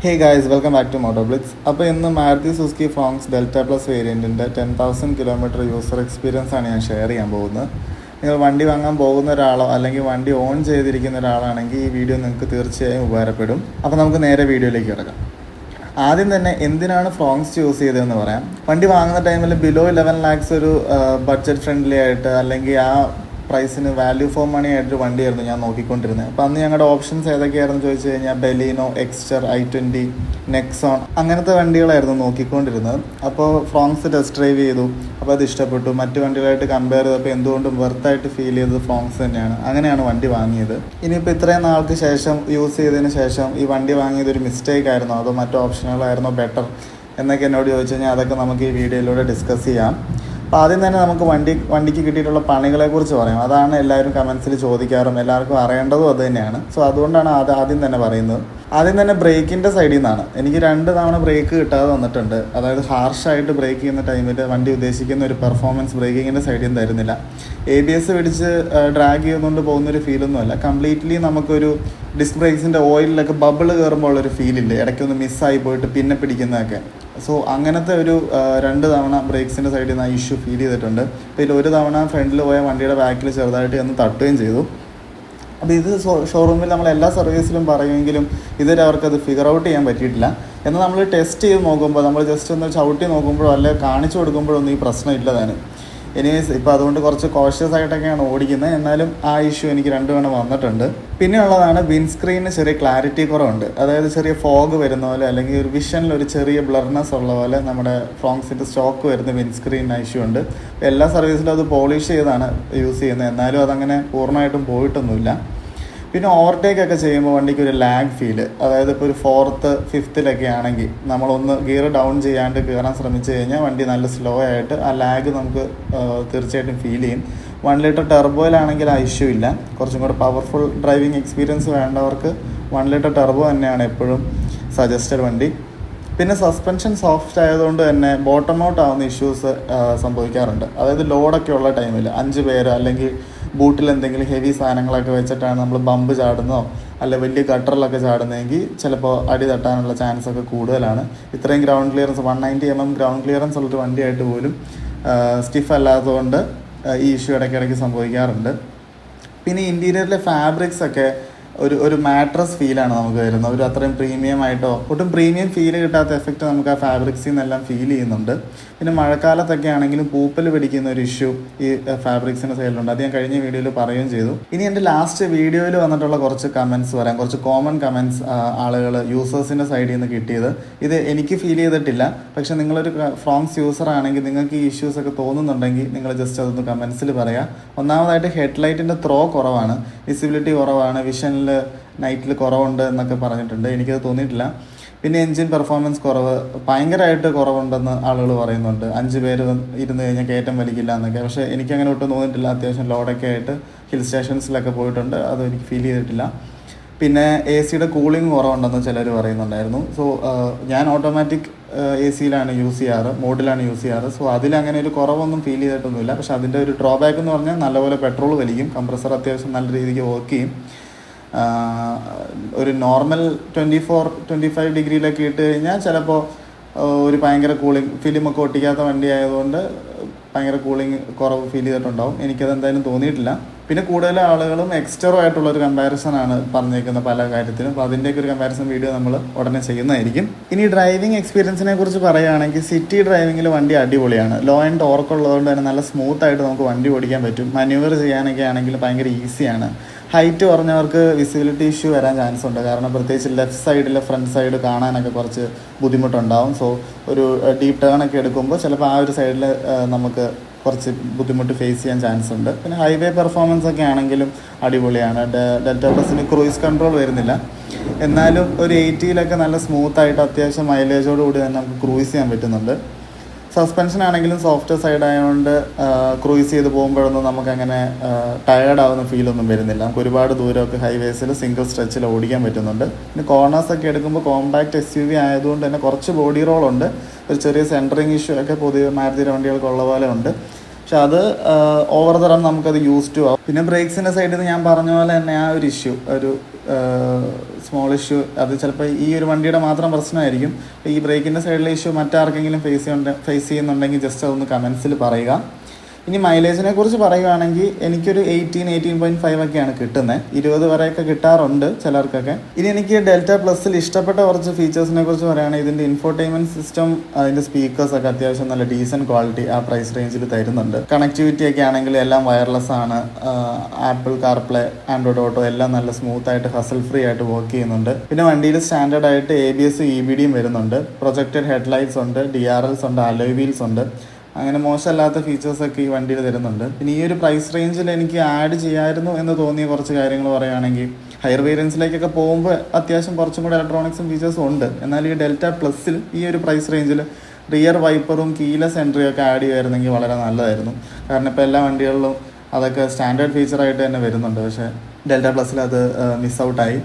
Hey guys, welcome back to Motoblitz. അപ്പോൾ ഇന്ന് Maruti Suzuki Fronx Delta Plus വേരിയൻറ്റിൻ്റെ 10,000 kilometre user experience ആണ് ഞാൻ ഷെയർ ചെയ്യാൻ പോകുന്നത്. നിങ്ങൾ വണ്ടി വാങ്ങാൻ പോകുന്ന ഒരാളോ അല്ലെങ്കിൽ വണ്ടി ഓൺ ചെയ്തിരിക്കുന്ന ഒരാളാണെങ്കിൽ ഈ വീഡിയോ നിങ്ങൾക്ക് തീർച്ചയായും ഉപകാരപ്പെടും. അപ്പോൾ നമുക്ക് നേരെ വീഡിയോയിലേക്ക് കിടക്കാം. ആദ്യം തന്നെ എന്തിനാണ് ഫ്രോങ്സ് ചൂസ് ചെയ്തതെന്ന് പറയാം. വണ്ടി വാങ്ങുന്ന ടൈമിൽ ബിലോ 11 lakhs ഒരു ബഡ്ജറ്റ് ഫ്രണ്ട്ലി ആയിട്ട് അല്ലെങ്കിൽ ആ പ്രൈസിന് വാല്യൂ ഫോർ മണി ആയിട്ടൊരു വണ്ടിയായിരുന്നു ഞാൻ നോക്കിക്കൊണ്ടിരുന്നത്. അപ്പോൾ അന്ന് ഞങ്ങളുടെ ഓപ്ഷൻസ് ഏതൊക്കെയായിരുന്നു ചോദിച്ചു കഴിഞ്ഞാൽ ബെലീനോ, എക്സ്റ്റർ, i20, നെക്സോൺ അങ്ങനത്തെ വണ്ടികളായിരുന്നു നോക്കിക്കൊണ്ടിരുന്നത്. അപ്പോൾ ഫ്രോങ്സ് ടെസ്റ്റ് ഡ്രൈവ് ചെയ്തു. അപ്പോൾ അത് ഇഷ്ടപ്പെട്ടു. മറ്റു വണ്ടികളായിട്ട് കമ്പയർ ചെയ്തപ്പോൾ എന്തുകൊണ്ടും വെർത്തായിട്ട് ഫീൽ ചെയ്തത് ഫ്രോങ്സ് തന്നെയാണ്. അങ്ങനെയാണ് വണ്ടി വാങ്ങിയത്. ഇനിയിപ്പോൾ ഇത്രയും നാൾക്ക് ശേഷം യൂസ് ചെയ്തതിന് ശേഷം ഈ വണ്ടി വാങ്ങിയത് ഒരു മിസ്റ്റേക്ക് ആയിരുന്നോ അതോ മറ്റു ഓപ്ഷനുകളായിരുന്നോ ബെറ്റർ എന്നൊക്കെ എന്നോട് ചോദിച്ചു കഴിഞ്ഞാൽ അതൊക്കെ നമുക്ക് ഈ വീഡിയോയിലൂടെ ഡിസ്കസ് ചെയ്യാം. അപ്പോൾ ആദ്യം തന്നെ നമുക്ക് വണ്ടിക്ക് കിട്ടിയിട്ടുള്ള പണികളെക്കുറിച്ച് പറയാം. അതാണ് എല്ലാവരും കമൻസിൽ ചോദിക്കാറും എല്ലാവർക്കും അറിയേണ്ടതും അത് തന്നെയാണ്. സോ അതുകൊണ്ടാണ് ആദ്യം തന്നെ പറയുന്നത്. ആദ്യം തന്നെ ബ്രേക്കിൻ്റെ സൈഡിൽ നിന്നാണ്. എനിക്ക് 2 തവണ ബ്രേക്ക് കിട്ടാതെ വന്നിട്ടുണ്ട്. അതായത് ഹാർഷായിട്ട് ബ്രേക്ക് ചെയ്യുന്ന ടൈമിൽ വണ്ടി ഉദ്ദേശിക്കുന്ന ഒരു പെർഫോമൻസ് ബ്രേക്കിങ്ങിൻ്റെ സൈഡിൽ നിന്ന് തരുന്നില്ല. ABS പിടിച്ച് ഡ്രാഗ് ചെയ്യുന്നതുകൊണ്ട് പോകുന്നൊരു ഫീലൊന്നുമല്ല. കംപ്ലീറ്റ്ലി നമുക്കൊരു ഡിസ്ക് ബ്രേക്സിൻ്റെ ഓയിലിലൊക്കെ ബബിൾ കയറുമ്പോൾ ഉള്ളൊരു ഫീലില്ലേ, ഇടയ്ക്കൊന്ന് മിസ്സായി പോയിട്ട് പിന്നെ പിടിക്കുന്നതൊക്കെ. സോ അങ്ങനത്തെ ഒരു 2 തവണ ബ്രേക്സിൻ്റെ സൈഡിൽ നിന്ന് ആ ഇഷ്യൂ ഫീൽ ചെയ്തിട്ടുണ്ട്. അപ്പോൾ ഇതിൽ ഒരു തവണ ഫ്രണ്ടിൽ പോയ വണ്ടിയുടെ ബാക്കിൽ ചെറുതായിട്ട് ഒന്ന് തട്ടുകയും ചെയ്തു. അപ്പോൾ ഇത് ഷോറൂമിൽ നമ്മൾ എല്ലാ സർവീസിലും പറയുമെങ്കിലും ഇതുവരെ അവർക്കത് ഫിഗർ ഔട്ട് ചെയ്യാൻ പറ്റിയിട്ടില്ല. എന്നാൽ നമ്മൾ ടെസ്റ്റ് ചെയ്ത് നോക്കുമ്പോൾ, നമ്മൾ ജസ്റ്റ് ഒന്ന് ചവിട്ടി നോക്കുമ്പോഴോ അല്ലെങ്കിൽ കാണിച്ചു കൊടുക്കുമ്പോഴോ ഒന്നും ഈ പ്രശ്നം ഇല്ലതാണ്. എനിവേസ് ഇപ്പോൾ അതുകൊണ്ട് കുറച്ച് കോഷ്യസ് ആയിട്ടൊക്കെയാണ് ഓടിക്കുന്നത്. എന്നാലും ആ ഇഷ്യൂ എനിക്ക് 2 തവണ വന്നിട്ടുണ്ട്. പിന്നെ ഉള്ളതാണ് വിൻസ്ക്രീനിന് ചെറിയ ക്ലാരിറ്റി കുറവുണ്ട്. അതായത് ചെറിയ ഫോഗ് വരുന്ന പോലെ അല്ലെങ്കിൽ ഒരു വിഷനിൽ ഒരു ചെറിയ ബ്ലർനെസ് ഉള്ള പോലെ നമ്മുടെ ഫ്രോങ്സിൻ്റെ സ്റ്റോക്ക് വരുന്ന വിൻസ്ക്രീൻ ഇഷ്യൂ ഉണ്ട്. എല്ലാ സർവീസിലും അത് പോളിഷ് ചെയ്താണ് യൂസ് ചെയ്യുന്നത്. എന്നാലും അതങ്ങനെ പൂർണ്ണമായിട്ടും പോയിട്ടൊന്നുമില്ല. പിന്നെ ഓവർടേക്ക് ഒക്കെ ചെയ്യുമ്പോൾ വണ്ടിക്ക് ഒരു ലാഗ് ഫീല്, അതായത് ഇപ്പോൾ ഒരു 4th 5th ആണെങ്കിൽ നമ്മളൊന്ന് ഗിയർ ഡൗൺ ചെയ്യാണ്ട് കയറാൻ ശ്രമിച്ചു കഴിഞ്ഞാൽ വണ്ടി നല്ല സ്ലോ ആയിട്ട് ആ ലാഗ് നമുക്ക് തീർച്ചയായിട്ടും ഫീൽ ചെയ്യും. 1 ലിറ്റർ ടെർബോയിലാണെങ്കിൽ ആ ഇഷ്യൂ ഇല്ല. കുറച്ചും കൂടെ പവർഫുൾ ഡ്രൈവിംഗ് എക്സ്പീരിയൻസ് വേണ്ടവർക്ക് 1 ലിറ്റർ ടെർബോ തന്നെയാണ് എപ്പോഴും സജസ്റ്റഡ് വണ്ടി. പിന്നെ സസ്പെൻഷൻ സോഫ്റ്റ് ആയതുകൊണ്ട് തന്നെ ബോട്ടം ഔട്ട് ആവുന്ന ഇഷ്യൂസ് സംഭവിക്കാറുണ്ട്. അതായത് ലോഡൊക്കെ ഉള്ള ടൈമിൽ 5 പേര് അല്ലെങ്കിൽ ബൂട്ടിൽ എന്തെങ്കിലും ഹെവി സാധനങ്ങളൊക്കെ വെച്ചിട്ടാണ് നമ്മൾ ബമ്പ് ചാടുന്നോ അല്ല വലിയ ഗട്ടറിലൊക്കെ ചാടുന്നതെങ്കിൽ ചിലപ്പോൾ അടി തട്ടാനുള്ള ചാൻസ് ഒക്കെ കൂടുതലാണ്. ഇത്രയും ground clearance 190 mm ground clearance ഉള്ളൊരു വണ്ടിയായിട്ട് പോലും സ്റ്റിഫ് അല്ലാത്തതുകൊണ്ട് ഈ ഇഷ്യൂ ഇടയ്ക്കിടയ്ക്ക് സംഭവിക്കാറുണ്ട്. പിന്നെ ഇൻറ്റീരിയറിലെ ഫാബ്രിക്സ് ഒക്കെ ഒരു മാട്രസ് ഫീലാണ് നമുക്ക് വരുന്നത്. ഒരു അത്രയും പ്രീമിയം ആയിട്ടോ ഒട്ടും പ്രീമിയം ഫീല് കിട്ടാത്ത എഫക്റ്റ് നമുക്ക് ആ ഫാബ്രിക്സിൽ നിന്നെല്ലാം ഫീൽ ചെയ്യുന്നുണ്ട്. പിന്നെ മഴക്കാലത്തൊക്കെ ആണെങ്കിലും പൂപ്പൽ പിടിക്കുന്ന ഒരു ഇഷ്യൂ ഈ ഫാബ്രിക്സിൻ്റെ സൈഡിലുണ്ട്. അത് ഞാൻ കഴിഞ്ഞ വീഡിയോയിൽ പറയുകയും ചെയ്തു. ഇനി എൻ്റെ ലാസ്റ്റ് വീഡിയോയിൽ വന്നിട്ടുള്ള കുറച്ച് കമൻറ്റ്സ് പറയാം. കുറച്ച് കോമൺ കമൻറ്റ്സ് ആളുകൾ യൂസേഴ്സിൻ്റെ സൈഡിൽ നിന്ന് കിട്ടിയത്. ഇത് എനിക്ക് ഫീൽ ചെയ്തിട്ടില്ല. പക്ഷെ നിങ്ങളൊരു ഫ്രോങ്സ് യൂസർ ആണെങ്കിൽ നിങ്ങൾക്ക് ഈ ഇഷ്യൂസ് ഒക്കെ തോന്നുന്നുണ്ടെങ്കിൽ നിങ്ങൾ ജസ്റ്റ് അതൊന്ന് കമൻസിൽ പറയാം. ഒന്നാമതായിട്ട് ഹെഡ്ലൈറ്റിൻ്റെ ത്രോ കുറവാണ്, വിസിബിലിറ്റി കുറവാണ്, വിഷനിൽ നൈറ്റിൽ കുറവുണ്ട് എന്നൊക്കെ പറഞ്ഞിട്ടുണ്ട്. എനിക്കത് തോന്നിയിട്ടില്ല. പിന്നെ എൻജിൻ പെർഫോമൻസ് കുറവ് ഭയങ്കരമായിട്ട് കുറവുണ്ടെന്ന് ആളുകൾ പറയുന്നുണ്ട്. 5 പേര് ഇരുന്ന് കഴിഞ്ഞാൽ കയറ്റം വലിക്കില്ല എന്നൊക്കെ. പക്ഷേ എനിക്കങ്ങനെ ഒട്ടും തോന്നിയിട്ടില്ല. അത്യാവശ്യം ലോഡൊക്കെ ആയിട്ട് ഹിൽ സ്റ്റേഷൻസിലൊക്കെ പോയിട്ടുണ്ട്. അത് എനിക്ക് ഫീൽ ചെയ്തിട്ടില്ല. പിന്നെ AC കൂളിംഗ് കുറവുണ്ടെന്ന് ചിലർ പറയുന്നുണ്ടായിരുന്നു. സോ ഞാൻ ഓട്ടോമാറ്റിക് AC മോഡിലാണ് യൂസ് ചെയ്യാറ്. സോ അതിലങ്ങനെ ഒരു കുറവൊന്നും ഫീൽ ചെയ്തിട്ടൊന്നുമില്ല. പക്ഷെ അതിൻ്റെ ഒരു ഡ്രോബാക്ക് എന്ന് പറഞ്ഞാൽ നല്ലപോലെ പെട്രോൾ വലിക്കും. കംപ്രസർ അത്യാവശ്യം നല്ല രീതിക്ക് വർക്ക് ചെയ്യും. ഒരു നോർമൽ 24-25 ഡിഗ്രിയിലൊക്കെ ഇട്ട് കഴിഞ്ഞാൽ ചിലപ്പോൾ ഒരു ഭയങ്കര കൂളിംഗ് ഫിലിമൊക്കെ ഒട്ടിക്കാത്ത വണ്ടി ആയതുകൊണ്ട് ഭയങ്കര കൂളിംഗ് കുറവ് ഫീൽ ചെയ്തിട്ടുണ്ടാവും. എനിക്കത് എന്തായാലും തോന്നിയിട്ടില്ല. പിന്നെ കൂടുതൽ ആളുകളും എക്സ്റ്ററുമായിട്ടുള്ളൊരു കമ്പാരിസണാണ് പറഞ്ഞേക്കുന്നത് പല കാര്യത്തിലും. അപ്പോൾ അതിൻ്റെയൊക്കെ ഒരു കമ്പാരിസൺ വീഡിയോ നമ്മൾ ഉടനെ ചെയ്യുന്നതായിരിക്കും. ഇനി ഡ്രൈവിംഗ് എക്സ്പീരിയൻസിനെ കുറിച്ച് പറയുകയാണെങ്കിൽ സിറ്റി ഡ്രൈവിങ്ങിൽ വണ്ടി അടിപൊളിയാണ്. ലോ ആൻഡ് ടോർക്ക് ഉള്ളതുകൊണ്ട് തന്നെ നല്ല സ്മൂത്തായിട്ട് നമുക്ക് വണ്ടി ഓടിക്കാൻ പറ്റും. മാനുവർ ചെയ്യാനൊക്കെ ആണെങ്കിൽ ഭയങ്കര ഈസിയാണ്. ഹൈറ്റ് കുറഞ്ഞവർക്ക് വിസിബിലിറ്റി ഇഷ്യൂ വരാൻ ചാൻസ് ഉണ്ട്. കാരണം പ്രത്യേകിച്ച് ലെഫ്റ്റ് സൈഡിലെ ഫ്രണ്ട് സൈഡ് കാണാനൊക്കെ കുറച്ച് ബുദ്ധിമുട്ടുണ്ടാവും. സോ ഒരു ഡീപ്പ് ടേൺ ഒക്കെ എടുക്കുമ്പോൾ ചിലപ്പോൾ ആ ഒരു സൈഡിൽ നമുക്ക് കുറച്ച് ബുദ്ധിമുട്ട് ഫേസ് ചെയ്യാൻ ചാൻസ് ഉണ്ട്. പിന്നെ ഹൈവേ പെർഫോമൻസ് ഒക്കെ ആണെങ്കിലും അടിപൊളിയാണ്. ഡെൽറ്റ പ്ലസിന് ക്രൂയിസ് കൺട്രോൾ വരുന്നില്ല. എന്നാലും ഒരു 80 നല്ല സ്മൂത്തായിട്ട് അത്യാവശ്യം മൈലേജോട് കൂടി തന്നെ നമുക്ക് ക്രൂയിസ് ചെയ്യാൻ പറ്റുന്നുണ്ട്. സസ്പെൻഷൻ ആണെങ്കിലും സോഫ്റ്റ് സൈഡ് ആയതുകൊണ്ട് ക്രൂയിസ് ചെയ്ത് പോകുമ്പോഴൊന്നും നമുക്കങ്ങനെ ടയേർഡ് ആവുന്ന ഫീലൊന്നും വരുന്നില്ല. നമുക്ക് ഒരുപാട് ദൂരമൊക്കെ ഹൈവേസിൽ സിംഗിൾ സ്ട്രെച്ചിൽ ഓടിക്കാൻ പറ്റുന്നുണ്ട്. പിന്നെ കോർണേഴ്സൊക്കെ എടുക്കുമ്പോൾ കോമ്പാക്റ്റ് SUV ആയതുകൊണ്ട് തന്നെ കുറച്ച് ബോഡി റോളുണ്ട്. ഒരു ചെറിയ സെൻറ്ററിങ് ഇഷ്യൂ ഒക്കെ പൊതുവെ മാരുതിയുടെ വണ്ടികൾക്കുള്ള പോലെ ഉണ്ട്. പക്ഷെ അത് ഓവർ ദ റൺ നമുക്കത് യൂസ് ടു ആവും. പിന്നെ ബ്രേക്സിൻ്റെ സൈഡിൽ നിന്ന് ഞാൻ പറഞ്ഞ പോലെ തന്നെ ആ ഒരു ഇഷ്യൂ ഒരു സ്മോൾ ഇഷ്യൂ, അത് ചിലപ്പോൾ ഈ ഒരു വണ്ടിയുടെ മാത്രം പ്രശ്നമായിരിക്കും. ഈ ബ്രേക്കിൻ്റെ സൈഡിലെ ഇഷ്യൂ മറ്റാർക്കെങ്കിലും ഫേസ് ചെയ്യുന്നുണ്ടെങ്കിൽ ജസ്റ്റ് അതൊന്ന് കമൻസിൽ പറയുക. ഇനി മൈലേജിനെ കുറിച്ച് പറയുകയാണെങ്കിൽ എനിക്കൊരു 18.5 ഒക്കെയാണ് കിട്ടുന്നത്. 20 വരെയൊക്കെ കിട്ടാറുണ്ട് ചിലർക്കൊക്കെ. ഇനി എനിക്ക് ഡെൽറ്റ പ്ലസ്സിൽ ഇഷ്ടപ്പെട്ട കുറച്ച് ഫീച്ചേഴ്സിനെ കുറിച്ച് പറയുകയാണെങ്കിൽ ഇതിൻ്റെ ഇൻഫോർടൈൻമെൻറ്റ് സിസ്റ്റം, അതിൻ്റെ സ്പീക്കേഴ്സൊക്കെ അത്യാവശ്യം നല്ല ഡീസൻറ്റ് ക്വാളിറ്റി ആ പ്രൈസ് റേഞ്ചിൽ തരുന്നുണ്ട്. കണക്ടിവിറ്റി ഒക്കെ ആണെങ്കിൽ എല്ലാം വയർലെസ് ആണ്. ആപ്പിൾ കാർപ്ലേ, ആൻഡ്രോയിഡ് ഓട്ടോ എല്ലാം നല്ല സ്മൂത്തായിട്ട് ഹസൽ ഫ്രീ ആയിട്ട് വർക്ക് ചെയ്യുന്നുണ്ട്. പിന്നെ വണ്ടിയിൽ സ്റ്റാൻഡേർഡ് ആയിട്ട് ABS EBDയും വരുന്നുണ്ട്. പ്രൊജക്റ്റഡ് ഹെഡ്ലൈറ്റ്സ് ഉണ്ട്, DRLs ഉണ്ട്, അലോയ് വീൽസ് ഉണ്ട്. അങ്ങനെ മോശമല്ലാത്ത ഫീച്ചേഴ്സൊക്കെ ഈ വണ്ടിയിൽ തരുന്നുണ്ട്. പിന്നെ ഈ ഒരു പ്രൈസ് റേഞ്ചിൽ എനിക്ക് ആഡ് ചെയ്യാമായിരുന്നു എന്ന് തോന്നിയ കുറച്ച് കാര്യങ്ങൾ പറയുകയാണെങ്കിൽ, ഹയർ വേരിയൻസിലേക്കൊക്കെ പോകുമ്പോൾ അത്യാവശ്യം കുറച്ചും കൂടെ ഇലക്ട്രോണിക്സും ഫീച്ചേഴ്സും ഉണ്ട്. എന്നാൽ ഈ ഡെൽറ്റ പ്ലസ്സിൽ ഈ ഒരു പ്രൈസ് റേഞ്ചിൽ റിയർ വൈപ്പറും കീലെസ് എൻട്രിയും ഒക്കെ ആഡ് ചെയ്യുമായിരുന്നെങ്കിൽ വളരെ നല്ലതായിരുന്നു. കാരണം ഇപ്പോൾ എല്ലാ വണ്ടികളിലും അതൊക്കെ സ്റ്റാൻഡേർഡ് ഫീച്ചറായിട്ട് തന്നെ വരുന്നുണ്ട്. പക്ഷേ ഡെൽറ്റ പ്ലസ്സിൽ അത് മിസ് ഔട്ടായി.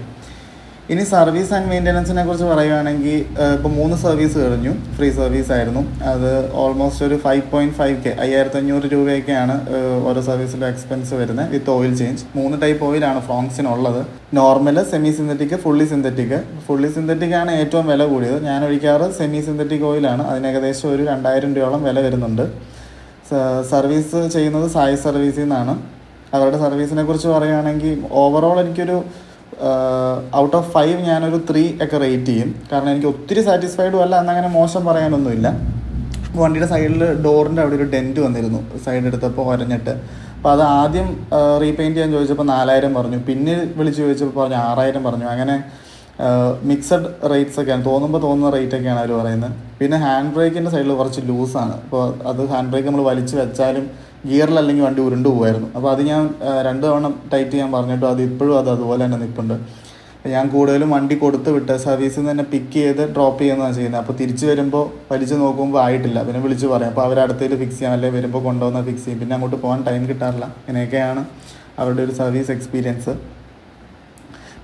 ഇനി സർവീസ് ആൻഡ് മെയിൻ്റനൻസിനെ കുറിച്ച് പറയുകയാണെങ്കിൽ ഇപ്പോൾ 3 സർവീസ് കഴിഞ്ഞു. ഫ്രീ സർവീസ് ആയിരുന്നു. അത് ഓൾമോസ്റ്റ് ഒരു 5.5K 5500 രൂപയൊക്കെയാണ് ഓരോ സർവീസിലും എക്സ്പെൻസ് വരുന്നത് വിത്ത് ഓയിൽ ചേഞ്ച്. 3 ടൈപ്പ് ഓയിലാണ് ഫ്രോങ്സിനുള്ളത്. Normal, semi synthetic, fully synthetic. Fully synthetic ആണ് ഏറ്റവും വില കൂടിയത്. ഞാൻ ഒഴിക്കാറ് സെമി സിന്തറ്റിക് ഓയിലാണ്. അതിന് ഏകദേശം ഒരു 2000 രൂപയോളം വില വരുന്നുണ്ട്. സർവീസ് ചെയ്യുന്നത് സായി സർവീസിൽ നിന്നാണ്. അവരുടെ സർവീസിനെ കുറിച്ച് പറയുകയാണെങ്കിൽ ഓവറോൾ എനിക്കൊരു ഔട്ട് ഓഫ് 5 ഞാനൊരു 3 ഒക്കെ റേറ്റ് ചെയ്യും. കാരണം എനിക്ക് ഒത്തിരി സാറ്റിസ്ഫൈഡും അല്ല, എന്നങ്ങനെ മോശം പറയാനൊന്നുമില്ല. വണ്ടിയുടെ സൈഡിൽ ഡോറിൻ്റെ അവിടെ ഒരു ഡെൻറ്റ് വന്നിരുന്നു സൈഡ് എടുത്തപ്പോൾ ഒരഞ്ഞിട്ട്. അപ്പോൾ അത് ആദ്യം റീപെയിൻറ്റ് ചെയ്യാൻ ചോദിച്ചപ്പോൾ 4000 പറഞ്ഞു. പിന്നെ വിളിച്ച് ചോദിച്ചപ്പോൾ പറഞ്ഞു 6000 പറഞ്ഞു. അങ്ങനെ മിക്സഡ് റേറ്റ്സ് ഒക്കെയാണ്, തോന്നുന്ന റേറ്റ് ഒക്കെയാണ് അവർ പറയുന്നത്. പിന്നെ ഹാൻഡ് ബ്രേക്കിൻ്റെ സൈഡിൽ കുറച്ച് ലൂസാണ്. അപ്പോൾ അത് ഹാൻഡ് ബ്രേക്ക് നമ്മൾ വലിച്ച് വെച്ചാലും ഗിയറിലല്ലെങ്കിൽ വണ്ടി ഉരുണ്ടു പോകുമായിരുന്നു. അപ്പോൾ അത് ഞാൻ 2 തവണ ടൈറ്റ് ചെയ്യാൻ പറഞ്ഞിട്ടും അത് ഇപ്പോഴും അതുപോലെ തന്നെ നിൽപ്പുണ്ട്. ഞാൻ കൂടുതലും വണ്ടി കൊടുത്ത് വിട്ട് സർവീസിൽ നിന്ന് തന്നെ പിക്ക് ചെയ്ത് ഡ്രോപ്പ് ചെയ്യുന്നതാണ് ചെയ്യുന്നത്. അപ്പോൾ തിരിച്ച് വരുമ്പോൾ വലിച്ച് നോക്കുമ്പോൾ ആയിട്ടില്ല, പിന്നെ വിളിച്ച് പറയും. അപ്പോൾ അവർ അടുത്തേക്ക് ഫിക്സ് ചെയ്യാം, അല്ലെങ്കിൽ വരുമ്പോൾ കൊണ്ടുവന്ന് ഫിക്സ് ചെയ്യും. പിന്നെ അങ്ങോട്ട് പോകാൻ ടൈം കിട്ടാറില്ല. ഇങ്ങനെയൊക്കെയാണ് അവരുടെ ഒരു സർവീസ് എക്സ്പീരിയൻസ്.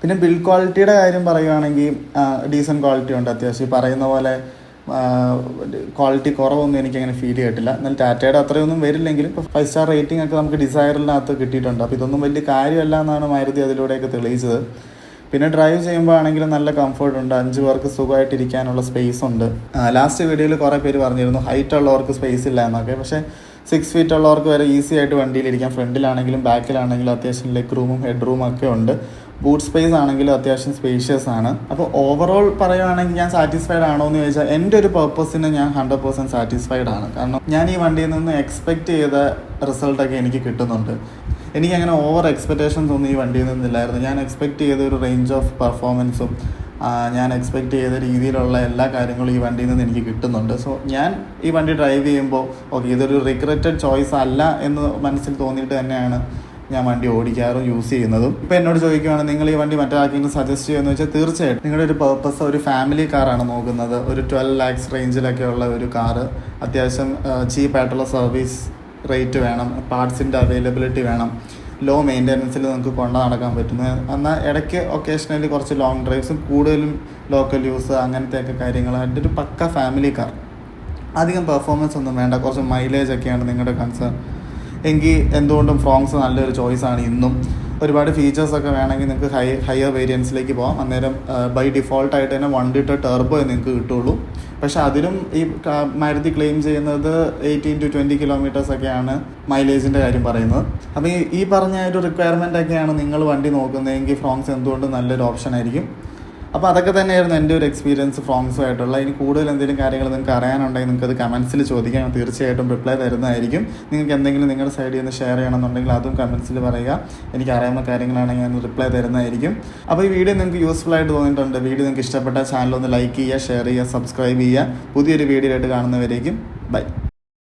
പിന്നെ ബിൽഡ് ക്വാളിറ്റിയുടെ കാര്യം പറയുകയാണെങ്കിൽ ഡീസൻറ്റ് ക്വാളിറ്റി ഉണ്ട്. അത്യാവശ്യം പറയുന്ന പോലെ ക്വാളിറ്റി കുറവൊന്നും എനിക്കങ്ങനെ ഫീൽ ചെയ്തിട്ടില്ല. എന്നാൽ ടാറ്റയുടെ അത്രയൊന്നും വരില്ലെങ്കിലും ഇപ്പോൾ 5 സ്റ്റാർ റേറ്റിംഗ് ഒക്കെ നമുക്ക് ഡിസൈറിനകത്ത് കിട്ടിയിട്ടുണ്ട്. അപ്പോൾ ഇതൊന്നും വലിയ കാര്യമല്ല എന്നാണ് മാരുതി അതിലൂടെയൊക്കെ തെളിയിച്ചത്. പിന്നെ ഡ്രൈവ് ചെയ്യുമ്പോൾ ആണെങ്കിലും നല്ല കംഫർട്ട് ഉണ്ട്. 5 പേർക്ക് സുഖമായിട്ടിരിക്കാനുള്ള സ്പേസ് ഉണ്ട്. ലാസ്റ്റ് വീഡിയോയിൽ കുറേ പേര് പറഞ്ഞിരുന്നു ഹൈറ്റ് ഉള്ളവർക്ക് സ്പേസ് ഇല്ല എന്നൊക്കെ. പക്ഷേ 6 ഫീറ്റ് ഉള്ളവർക്ക് വരെ ഈസി ആയിട്ട് വണ്ടിയിലിരിക്കാം. ഫ്രണ്ടിലാണെങ്കിലും ബാക്കിലാണെങ്കിലും അത്യാവശ്യം ലെഗ് റൂമും ഹെഡ് റൂമും ഒക്കെ ഉണ്ട്. ബൂട്ട് സ്പേസ് ആണെങ്കിലും അത്യാവശ്യം സ്പേഷ്യസ് ആണ്. അപ്പോൾ ഓവറോൾ പറയുകയാണെങ്കിൽ ഞാൻ സാറ്റിസ്ഫൈഡ് ആണോ എന്ന് ചോദിച്ചാൽ എൻ്റെ ഒരു പർപ്പസിന് ഞാൻ 100% സാറ്റിസ്ഫൈഡ് ആണ്. കാരണം ഞാൻ ഈ വണ്ടിയിൽ നിന്ന് എക്സ്പെക്റ്റ് ചെയ്ത റിസൾട്ടൊക്കെ എനിക്ക് കിട്ടുന്നുണ്ട്. എനിക്കങ്ങനെ ഓവർ എക്സ്പെക്റ്റേഷൻസ് ഒന്നും ഈ വണ്ടിയിൽ നിന്നില്ലായിരുന്നു. ഞാൻ എക്സ്പെക്റ്റ് ചെയ്ത ഒരു റേഞ്ച് ഓഫ് പെർഫോമൻസും ഞാൻ എക്സ്പെക്റ്റ് ചെയ്ത രീതിയിലുള്ള എല്ലാ കാര്യങ്ങളും ഈ വണ്ടിയിൽ നിന്ന് എനിക്ക് കിട്ടുന്നുണ്ട്. സോ ഞാൻ ഈ വണ്ടി ഡ്രൈവ് ചെയ്യുമ്പോൾ ഓക്കെ ഇതൊരു റിഗ്രറ്റഡ് ചോയ്സ് അല്ല എന്ന് മനസ്സിൽ തോന്നിയിട്ട് തന്നെയാണ് ഞാൻ വണ്ടി ഓടിക്കാറും യൂസ് ചെയ്യുന്നതും. ഇപ്പോൾ എന്നോട് ചോദിക്കുകയാണ് നിങ്ങൾ ഈ വണ്ടി മറ്റാർക്കെങ്കിലും സജസ്റ്റ് ചെയ്യുമെന്ന് വെച്ചാൽ തീർച്ചയായിട്ടും നിങ്ങളുടെ ഒരു പർപ്പസ് ഒരു ഫാമിലി കാറാണ് നോക്കുന്നത്. ഒരു 12 lakhs റേഞ്ചിലൊക്കെ ഉള്ള ഒരു കാറ്, അത്യാവശ്യം ചീപ്പായിട്ടുള്ള സർവീസ് റേറ്റ് വേണം, പാർട്സിൻ്റെ അവൈലബിലിറ്റി വേണം, ലോ മെയിൻ്റെനൻസിൽ നമുക്ക് കൊണ്ടു നടക്കാൻ പറ്റുന്നത്. എന്നാൽ ഇടയ്ക്ക് ഒക്കേഷണലി കുറച്ച് ലോങ് ഡ്രൈവ്സും കൂടുതലും ലോക്കൽ യൂസ് അങ്ങനത്തെയൊക്കെ കാര്യങ്ങളായിട്ട് ഒരു പക്ക ഫാമിലി കാർ. അധികം പെർഫോമൻസ് ഒന്നും വേണ്ട, കുറച്ച് മൈലേജ് ഒക്കെയാണ് നിങ്ങളുടെ കൺസേൺ എങ്കിൽ എന്തുകൊണ്ടും ഫ്രോങ്സ് നല്ലൊരു ചോയ്സാണ്. ഇന്നും ഒരുപാട് ഫീച്ചേഴ്സൊക്കെ വേണമെങ്കിൽ നിങ്ങൾക്ക് ഹയർ വേരിയൻസിലേക്ക് പോകാം. അന്നേരം ബൈ ഡിഫോൾട്ടായിട്ട് തന്നെ 1 ലിറ്റർ ടർബോ നിങ്ങൾക്ക് കിട്ടുള്ളൂ. പക്ഷേ അതിലും ഈ മാരുതി ക്ലെയിം ചെയ്യുന്നത് 18 to 20 കിലോമീറ്റേഴ്സൊക്കെയാണ് മൈലേജിൻ്റെ കാര്യം പറയുന്നത്. അപ്പോൾ ഈ പറഞ്ഞ ഒരു റിക്വയർമെൻ്റ് ഒക്കെയാണ് നിങ്ങൾ വണ്ടി നോക്കുന്നതെങ്കിൽ ഫ്രോങ്സ് എന്തുകൊണ്ട് നല്ലൊരു ഓപ്ഷൻ ആയിരിക്കും. അപ്പോൾ അതൊക്കെ തന്നെയായിരുന്നു എൻ്റെ ഒരു എക്സ്പീരിയൻസ് ഫ്രോങ്സുമായിട്ടുള്ള. ഇനി കൂടുതൽ എന്തെങ്കിലും കാര്യങ്ങൾ നിങ്ങൾക്ക് അറിയാനുണ്ടെങ്കിൽ നിങ്ങൾക്കത് കമൻസിൽ ചോദിക്കാം, ഞാൻ തീർച്ചയായിട്ടും റിപ്ലൈ തരുന്നതായിരിക്കും. നിങ്ങൾക്ക് എന്തെങ്കിലും നിങ്ങളുടെ സൈഡിൽ നിന്ന് ഷെയർ ചെയ്യണമെന്നുണ്ടെങ്കിൽ അതും കമൻസിൽ പറയുക. എനിക്ക് അറിയാവുന്ന കാര്യങ്ങളാണെങ്കിൽ ഞാൻ റിപ്ലൈ തരുന്നതായിരിക്കും. അപ്പോൾ ഈ വീഡിയോ നിങ്ങൾക്ക് യൂസ്ഫുൾ ആയിട്ട് തോന്നിയിട്ടുണ്ട്, വീഡിയോ നിങ്ങൾക്ക് ഇഷ്ടപ്പെട്ട ചാനൽ ഒന്ന് ലൈക്ക് ചെയ്യുക, ഷെയർ ചെയ്യുക, സബ്സ്ക്രൈബ് ചെയ്യുക. പുതിയൊരു വീഡിയോ ആയിട്ട് കാണുന്നവരേക്കും ബൈ.